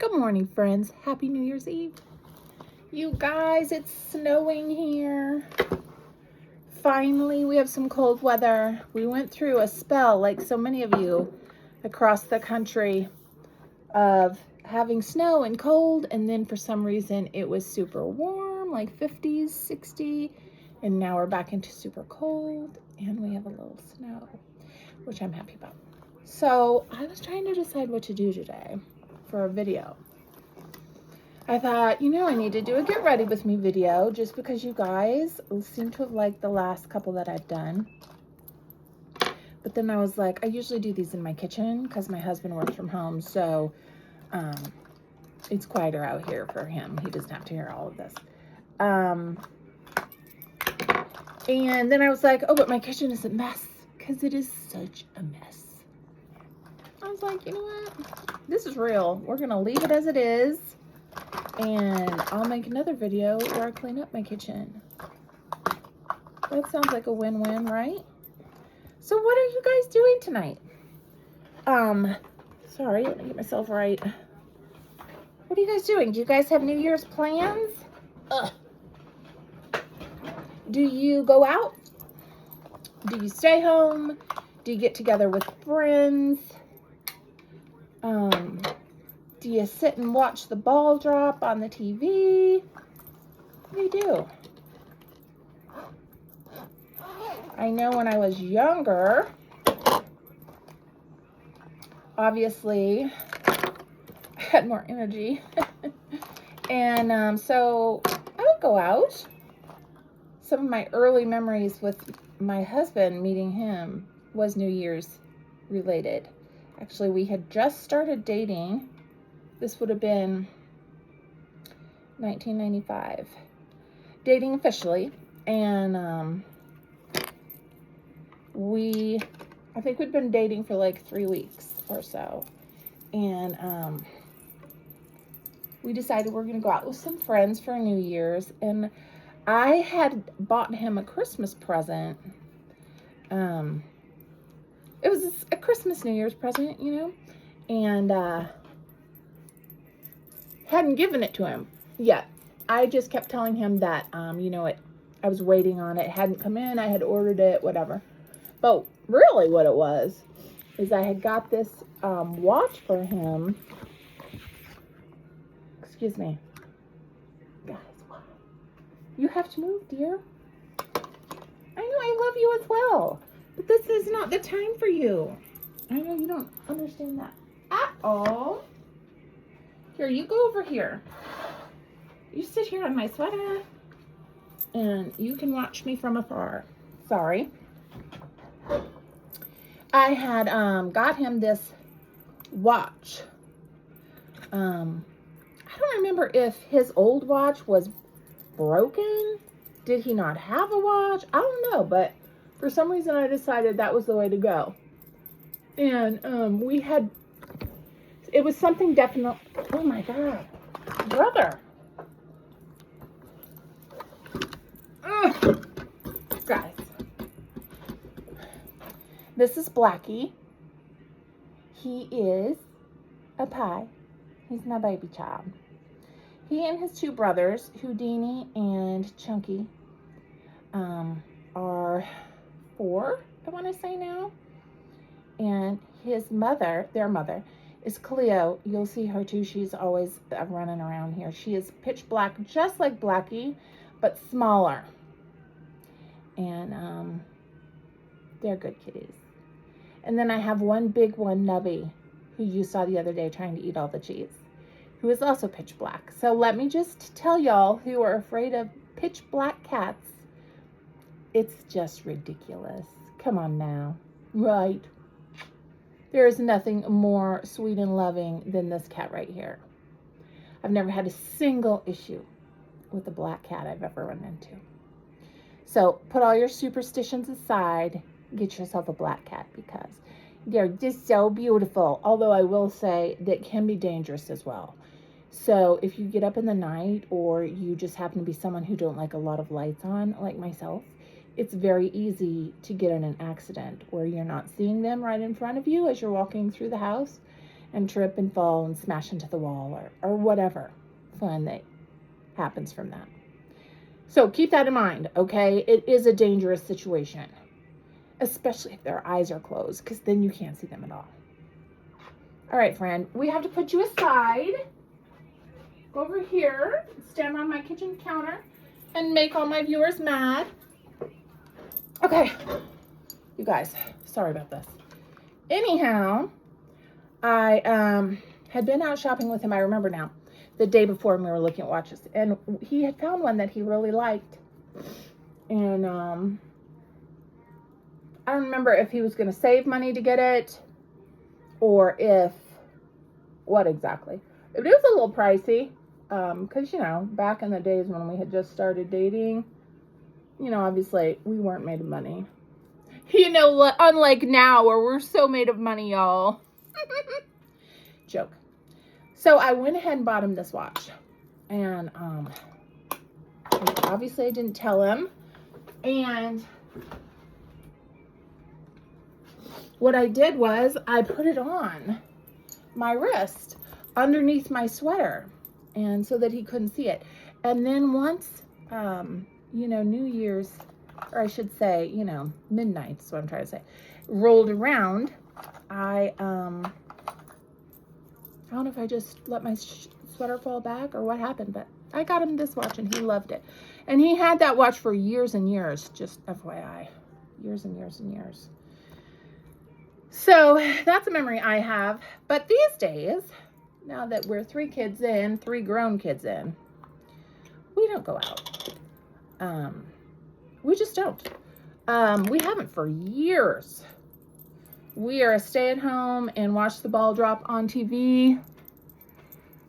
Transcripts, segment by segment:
Good morning, friends. Happy New Year's Eve. You guys, it's snowing here. Finally, we have some cold weather. We went through a spell, like so many of you across the country, of having snow and cold, and then for some reason it was super warm, like 50s, 60, and now we're back into super cold, and we have a little snow, which I'm happy about. So I was trying to decide what to do today for a video. I thought, I need to do a get ready with me video just because you guys seem to have liked the last couple that I've done. But then I was like, I usually do these in my kitchen because my husband works from home, so it's quieter out here for him. He doesn't have to hear all of this. And then I was like, oh, but my kitchen is a mess because it is such a mess. I was like, you know what? This is real. We're going to leave it as it is. And I'll make another video where I clean up my kitchen. That sounds like a win-win, right? So what are you guys doing tonight? Sorry, let me get myself right. What are you guys doing? Do you guys have New Year's plans? Do you go out? Do you stay home? Do you get together with friends? Do you sit and watch the ball drop on the TV? What do you do? I know when I was younger, obviously, I had more energy. And so I would go out. Some of my early memories with my husband, meeting him, was New Year's related. Actually, we had just started dating. This would have been 1995. Dating officially. And I think we'd been dating for like 3 weeks or so. And we decided we're going to go out with some friends for New Year's. And I had bought him a Christmas present. It was a Christmas New Year's present, and hadn't given it to him yet. I just kept telling him that, I was waiting on it. It hadn't come in. I had ordered it, whatever. But really what it was is I had got this watch for him. Excuse me. Guys, wow. You have to move, dear. I know I love you as well. But this is not the time for you. I know you don't understand that at all. Here, you go over here. You sit here on my sweater, and you can watch me from afar. Sorry. I had got him this watch. I don't remember if his old watch was broken. Did he not have a watch? I don't know, but for some reason I decided that was the way to go. And it was something definite. Oh my God, brother. Ugh. Guys, this is Blackie. He is a pie. He's my baby child. He and his two brothers, Houdini and Chunky, are 4, I want to say now. And his mother, their mother, is Cleo. You'll see her too. She's always running around here. She is pitch black, just like Blackie, but smaller. And they're good kitties. And then I have one big one, Nubby, who you saw the other day trying to eat all the cheese, who is also pitch black. So let me just tell y'all who are afraid of pitch black cats, it's just ridiculous. Come on now. Right. There is nothing more sweet and loving than this cat right here. I've never had a single issue with a black cat I've ever run into. So put all your superstitions aside, get yourself a black cat because they're just so beautiful. Although I will say that can be dangerous as well. So if you get up in the night or you just happen to be someone who don't like a lot of lights on, like myself, it's very easy to get in an accident where you're not seeing them right in front of you as you're walking through the house, and trip and fall and smash into the wall or whatever fun that happens from that. So keep that in mind, okay? It is a dangerous situation, especially if their eyes are closed, because then you can't see them at all. All right, friend, we have to put you aside. Go over here, stand on my kitchen counter, and make all my viewers mad. Okay, you guys, sorry about this. Anyhow, I had been out shopping with him, I remember now, the day before when we were looking at watches. And he had found one that he really liked. And I don't remember if he was going to save money to get it or if, what exactly. It was a little pricey because, you know, back in the days when we had just started dating, you know, obviously we weren't made of money. You know, unlike now where we're so made of money, y'all. Joke. So I went ahead and bought him this watch. And obviously I didn't tell him. And what I did was I put it on my wrist underneath my sweater, and so that he couldn't see it. And then once, you know, New Year's, or I should say, you know, midnight is what I'm trying to say, rolled around, I don't know if I just let my sweater fall back or what happened, but I got him this watch and he loved it. And he had that watch for years and years, just FYI, years and years and years. So that's a memory I have. But these days, now that we're 3 kids in, 3 grown kids in, we don't go out. We just don't. We haven't for years. We are a stay-at-home and watch the ball drop on TV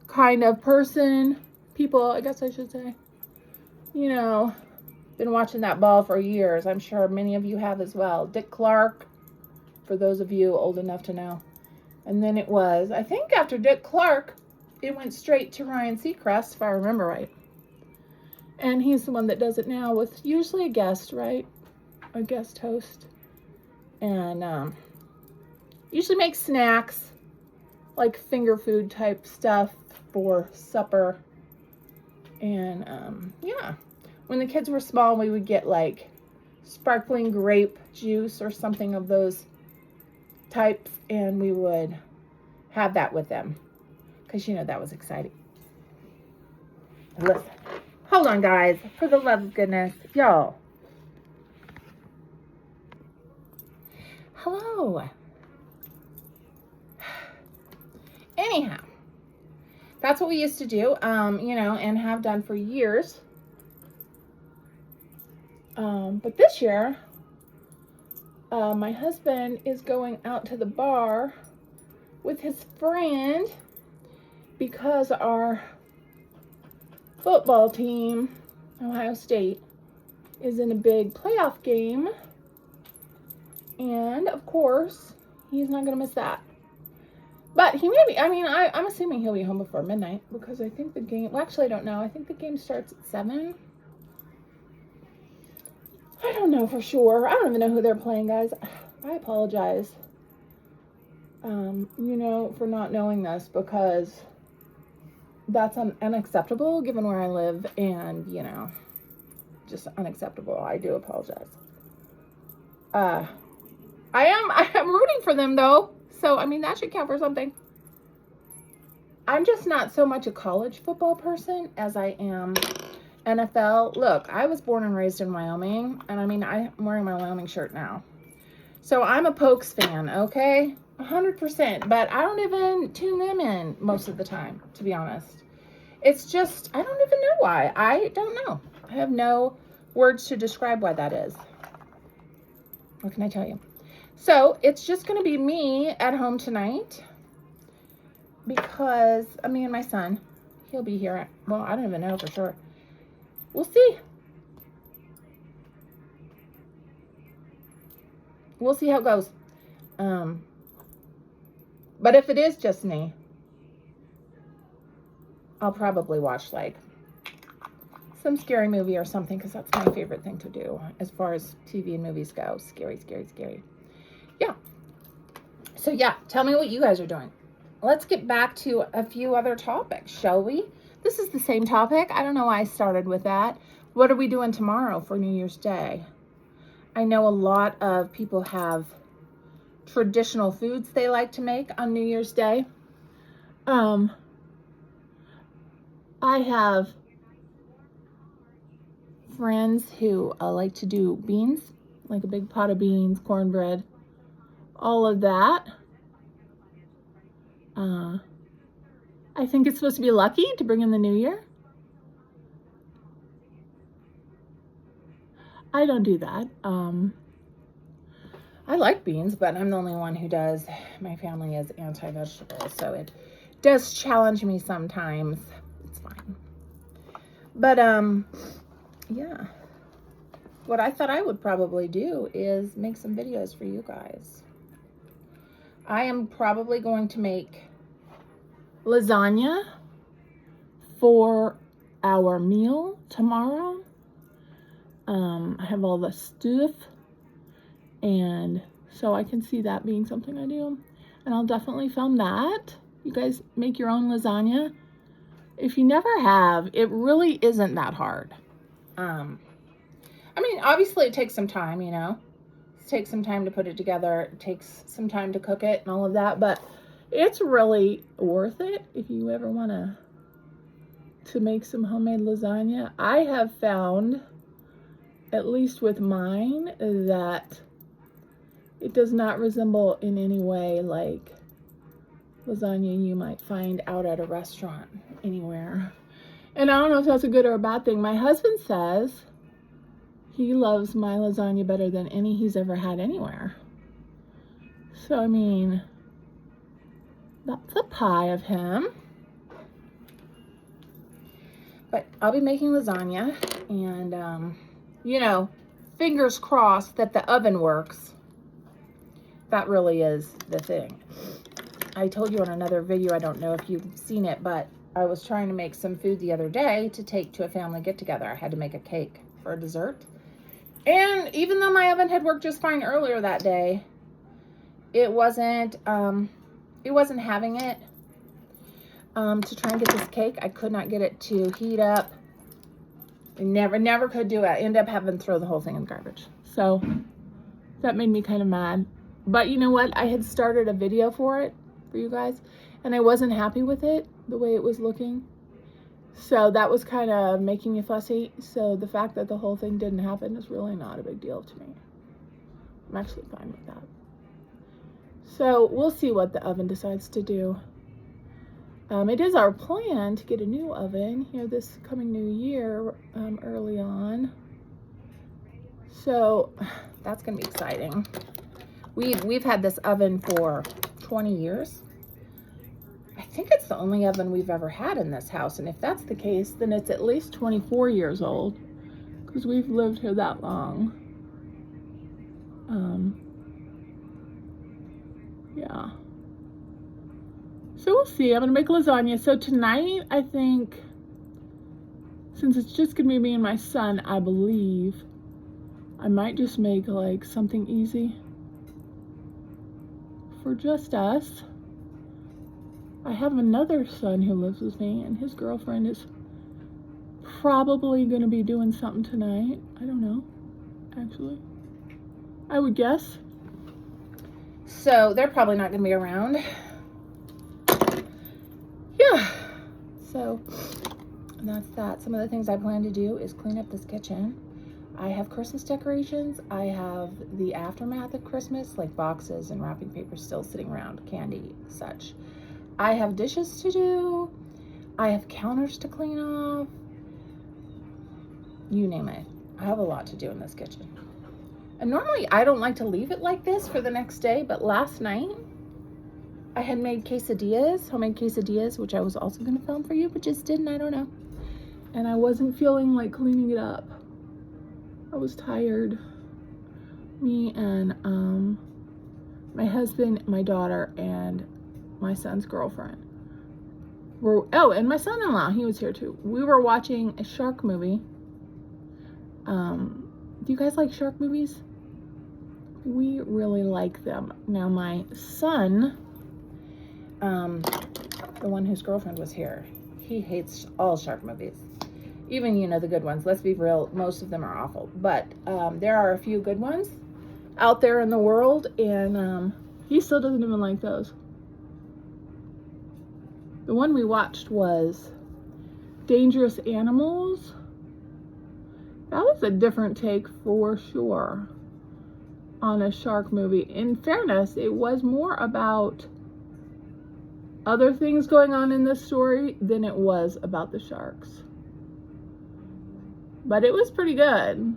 kind of person. People, I guess I should say. You know, been watching that ball for years. I'm sure many of you have as well. Dick Clark, for those of you old enough to know. And then it was, I think after Dick Clark, it went straight to Ryan Seacrest, if I remember right. And he's the one that does it now with usually a guest, right? A guest host. And usually makes snacks, like finger food type stuff for supper. And yeah, when the kids were small, we would get like sparkling grape juice or something of those types, and we would have that with them because, you know, that was exciting. Listen, hold on, guys, for the love of goodness, y'all. Hello. Anyhow, that's what we used to do, you know, and have done for years. But this year, my husband is going out to the bar with his friend because our football team, Ohio State, is in a big playoff game. And, of course, he's not going to miss that. But he may be, I mean, I'm assuming he'll be home before midnight because I think the game, well, actually, I don't know. I think the game starts at 7. I don't know for sure. I don't even know who they're playing, guys. I apologize, you know, for not knowing this because that's unacceptable given where I live and, you know, just unacceptable. I do apologize. I am rooting for them though. So, I mean, that should count for something. I'm just not so much a college football person as I am NFL. Look, I was born and raised in Wyoming, and I mean, I'm wearing my Wyoming shirt now. So I'm a Pokes fan, okay? 100%, but I don't even tune them in most of the time, to be honest. It's just, I don't even know why. I don't know. I have no words to describe why that is. What can I tell you? So it's just going to be me at home tonight because me and my son, he'll be here. Well, I don't even know for sure. We'll see. We'll see how it goes. But if it is just me, I'll probably watch like some scary movie or something because that's my favorite thing to do as far as TV and movies go. Scary, scary, scary. Yeah. So yeah, tell me what you guys are doing. let's get back to a few other topics, shall we? This is the same topic. I don't know why I started with that. What are we doing tomorrow for New Year's Day? I know a lot of people have traditional foods they like to make on New Year's Day. I have friends who like to do beans, like a big pot of beans, cornbread, all of that. I think it's supposed to be lucky to bring in the new year. I don't do that. I like beans, but I'm the only one who does. My family is anti-vegetable, so it does challenge me sometimes. It's fine. But, yeah. What I thought I would probably do is make some videos for you guys. I am probably going to make lasagna for our meal tomorrow. I have all the stuff, and so I can see that being something I do, and I'll definitely film that. You guys make your own lasagna. If you never have, it really isn't that hard. I mean, obviously it takes some time, you know. It takes some time to put it together. It takes some time to cook it and all of that, but it's really worth it if you ever want to make some homemade lasagna. I have found, at least with mine, that it does not resemble in any way like lasagna you might find out at a restaurant anywhere. And I don't know if that's a good or a bad thing. My husband says he loves my lasagna better than any he's ever had anywhere. So, I mean, that's a pie of him. But I'll be making lasagna, and, you know, fingers crossed that the oven works. That really is the thing. I told you on another video, I don't know if you've seen it, but I was trying to make some food the other day to take to a family get-together. I had to make a cake for a dessert. And even though my oven had worked just fine earlier that day, it wasn't having it. To try and get this cake, I could not get it to heat up. I never could do it. I ended up having to throw the whole thing in the garbage. So that made me kind of mad. But you know what? I had started a video for you guys, and I wasn't happy with it, the way it was looking. So that was kind of making me fussy. So the fact that the whole thing didn't happen is really not a big deal to me. I'm actually fine with that. So we'll see what the oven decides to do. It is our plan to get a new oven here this coming new year, early on. So that's gonna be exciting. We've had this oven for 20 years. I think it's the only oven we've ever had in this house, and if that's the case, then it's at least 24 years old, because we've lived here that long. Yeah. So we'll see. I'm gonna make lasagna. So tonight, I think, since it's just gonna be me and my son, I believe I might just make like something easy for just us. I have another son who lives with me, and his girlfriend is probably going to be doing something tonight. I don't know, actually. I would guess. So they're probably not going to be around. Yeah. So that's that. Some of the things I plan to do is clean up this kitchen. I have Christmas decorations. I have the aftermath of Christmas, like boxes and wrapping paper still sitting around, candy, such. I have dishes to do. I have counters to clean off. You name it. I have a lot to do in this kitchen. And normally I don't like to leave it like this for the next day, but last night I had made quesadillas, homemade quesadillas, which I was also going to film for you, but just didn't. I don't know. And I wasn't feeling like cleaning it up. I was tired. Me and my husband, my daughter, and my son's girlfriend were, and my son-in-law, he was here too. We were watching a shark movie. Do you guys like shark movies? We really like them. Now my son the one whose girlfriend was here, he hates all shark movies. Even, you know, the good ones. Let's be real, most of them are awful. But there are a few good ones out there in the world, and he still doesn't even like those. The one we watched was Dangerous Animals. That was a different take for sure on a shark movie. In fairness, it was more about other things going on in this story than it was about the sharks. But it was pretty good.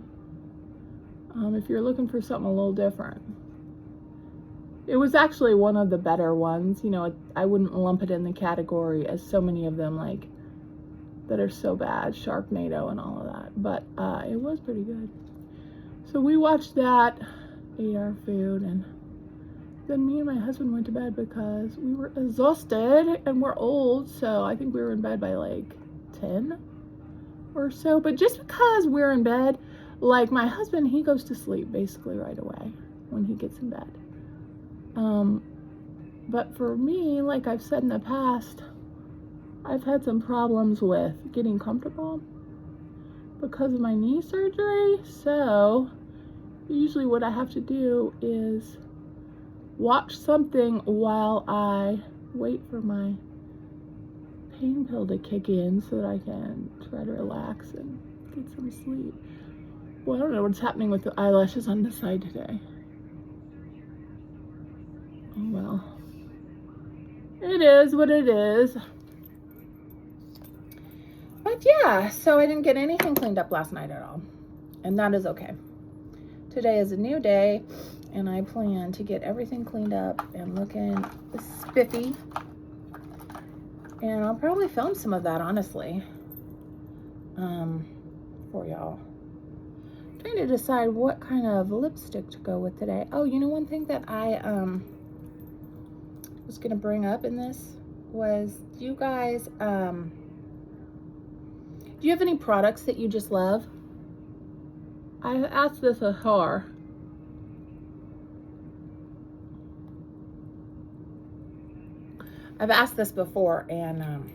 If you're looking for something a little different. It was actually one of the better ones. You know, I wouldn't lump it in the category as so many of them, like, that are so bad, Sharknado and all of that. But it was pretty good. So we watched that, ate our food, and then me and my husband went to bed because we were exhausted and we're old. So I think we were in bed by like 10 or so. But just because we're in bed, like my husband, he goes to sleep basically right away when he gets in bed. But for me, like I've said in the past, I've had some problems with getting comfortable because of my knee surgery. So usually what I have to do is watch something while I wait for my pain pill to kick in so that I can try to relax and get some sleep. Well, I don't know what's happening with the eyelashes on this side today. Oh well. It is what it is. But yeah, so I didn't get anything cleaned up last night at all. And that is okay. Today is a new day, and I plan to get everything cleaned up and looking spiffy. And I'll probably film some of that, honestly, for y'all. Trying to decide what kind of lipstick to go with today. Oh, you know, one thing that I was gonna bring up in this was, you guys, do you have any products that you just love? I asked this a whore. I've asked this before, and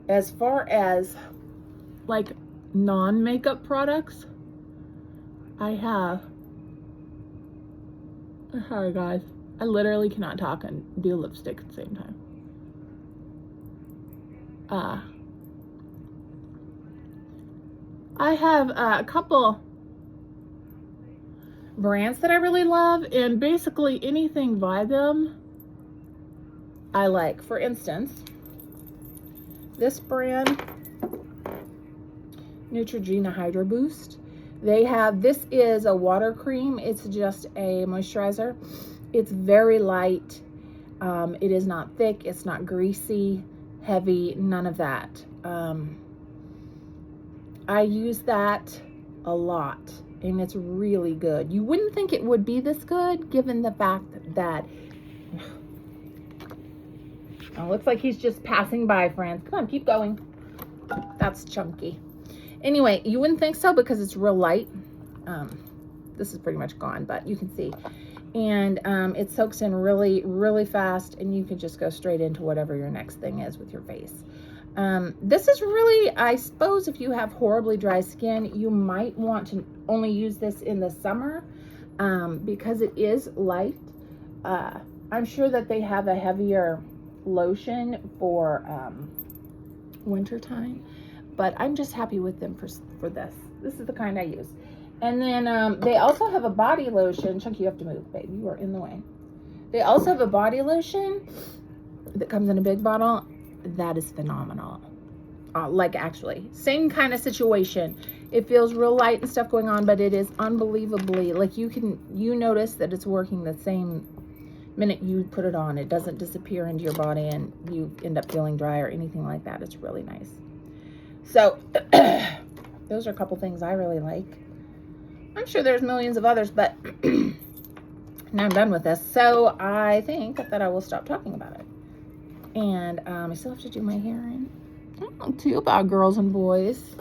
as far as like non-makeup products, I have. Sorry guys, I literally cannot talk and do lipstick at the same time. I have a couple brands that I really love, and basically anything by them I like. For instance, this brand, Neutrogena Hydro Boost. They have, this is a water cream. It's just a moisturizer. It's very light. It is not thick. It's not greasy, heavy, none of that. I use that a lot, and it's really good. You wouldn't think it would be this good given the fact that it looks like he's just passing by, friends. Come on, keep going. That's chunky. Anyway, you wouldn't think so because it's real light. This is pretty much gone, but you can see. And it soaks in really, really fast, and you can just go straight into whatever your next thing is with your face. This is really, I suppose if you have horribly dry skin, you might want to only use this in the summer because it is light. I'm sure that they have a heavier lotion for winter time, but I'm just happy with them for this. This is the kind I use. And then they also have a body lotion. Chunky, you have to move, babe. You are in the way. They also have a body lotion that comes in a big bottle. That is phenomenal. Like, actually, same kind of situation. It feels real light and stuff going on, but it is unbelievably, like, you notice that it's working the same minute you put it on. It doesn't disappear into your body and you end up feeling dry or anything like that. It's really nice. So those are a couple things I really like. I'm sure there's millions of others, but now I'm done with this. So I think that I will stop talking about it. And I still have to do my hair, and I don't know too about girls and boys.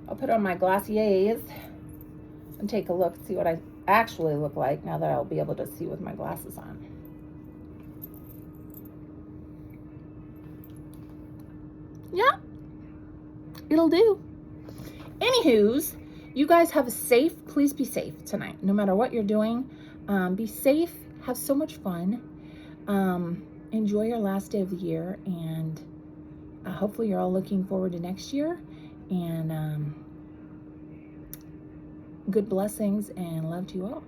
I'll put on my glaciers and take a look, see what I actually look like now that I'll be able to see with my glasses on. Yeah, it'll do. Anywho's, you guys have a safe, please be safe tonight. No matter what you're doing, be safe, have so much fun. Enjoy your last day of the year, and hopefully you're all looking forward to next year. And good blessings and love to you all.